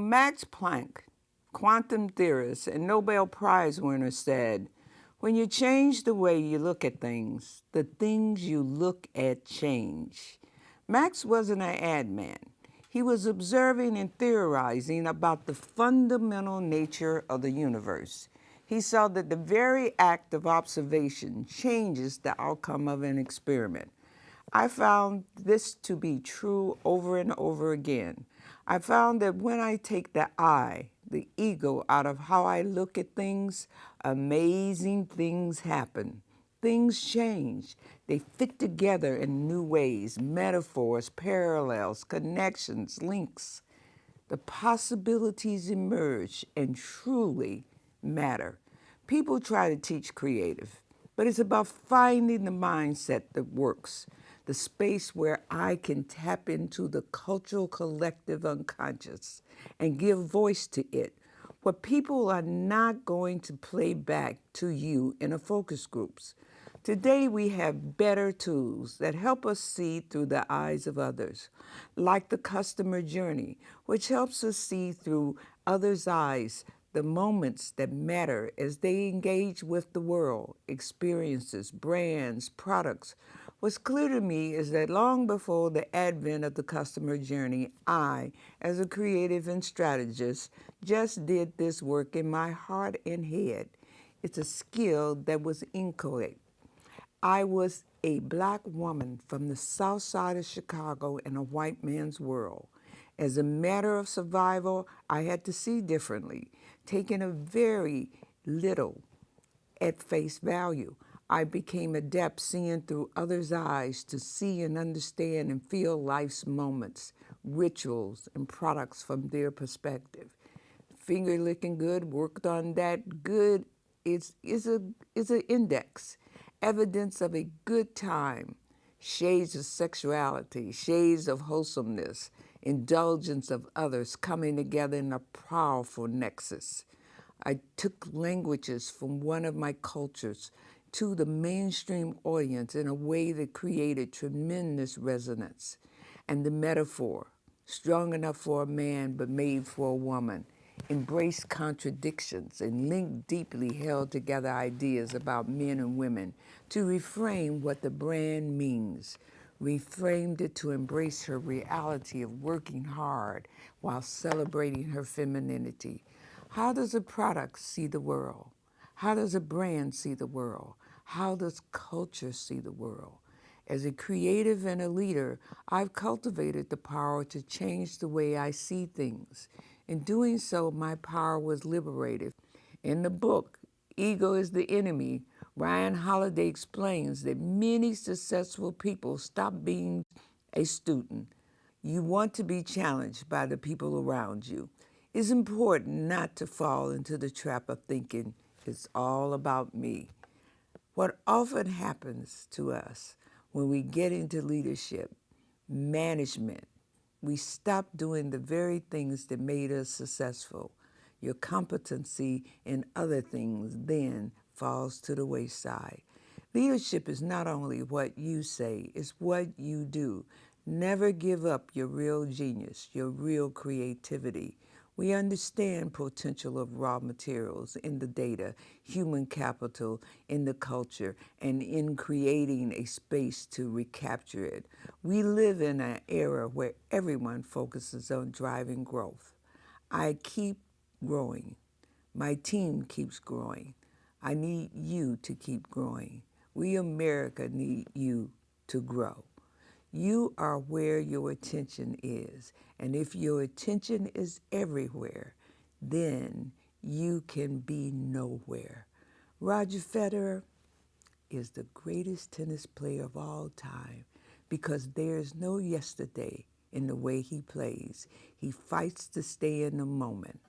Max Planck, quantum theorist and Nobel Prize winner, said, "When you change the way you look at things, the things you look at change." Max wasn't an ad man. He was observing and theorizing about the fundamental nature of the universe. He saw that the very act of observation changes the outcome of an experiment. I found this to be true over and over again. I found that when I take the I, the ego, out of how I look at things, amazing things happen. Things change. They fit together in new ways, metaphors, parallels, connections, links. The possibilities emerge and truly matter. People try to teach creative, but it's about finding the mindset that works, the space where I can tap into the cultural collective unconscious and give voice to it. What people are not going to play back to you in a focus groups. Today we have better tools that help us see through the eyes of others, like the customer journey, which helps us see through others' eyes the moments that matter as they engage with the world, experiences, brands, products. What's clear to me is that long before the advent of the customer journey, I, as a creative and strategist, just did this work in my heart and head. It's a skill that was inchoate. I was a Black woman from the south side of Chicago in a white man's world. As a matter of survival, I had to see differently, taking a very little at face value. I became adept seeing through others' eyes to see and understand and feel life's moments, rituals, and products from their perspective. Finger licking good, worked on that. Good is an index, evidence of a good time, shades of sexuality, shades of wholesomeness, indulgence of others coming together in a powerful nexus. I took languages from one of my cultures to the mainstream audience in a way that created tremendous resonance. And the metaphor, strong enough for a man but made for a woman, embraced contradictions and linked deeply held together ideas about men and women to reframe what the brand means, reframed it to embrace her reality of working hard while celebrating her femininity. How does a product see the world? How does a brand see the world? How does culture see the world? As a creative and a leader, I've cultivated the power to change the way I see things. In doing so, my power was liberated. In the book, Ego is the Enemy, Ryan Holiday explains that many successful people stop being a student. You want to be challenged by the people around you. It's important not to fall into the trap of thinking it's all about me. What often happens to us when we get into leadership, management, we stop doing the very things that made us successful. Your competency in other things then falls to the wayside. Leadership is not only what you say, it's what you do. Never give up your real genius, your real creativity. We understand potential of raw materials in the data, human capital, in the culture, and in creating a space to recapture it. We live in an era where everyone focuses on driving growth. I keep growing. My team keeps growing. I need you to keep growing. We, America, need you to grow. You are where your attention is. And if your attention is everywhere, then you can be nowhere. Roger Federer is the greatest tennis player of all time because there's no yesterday in the way he plays. He fights to stay in the moment.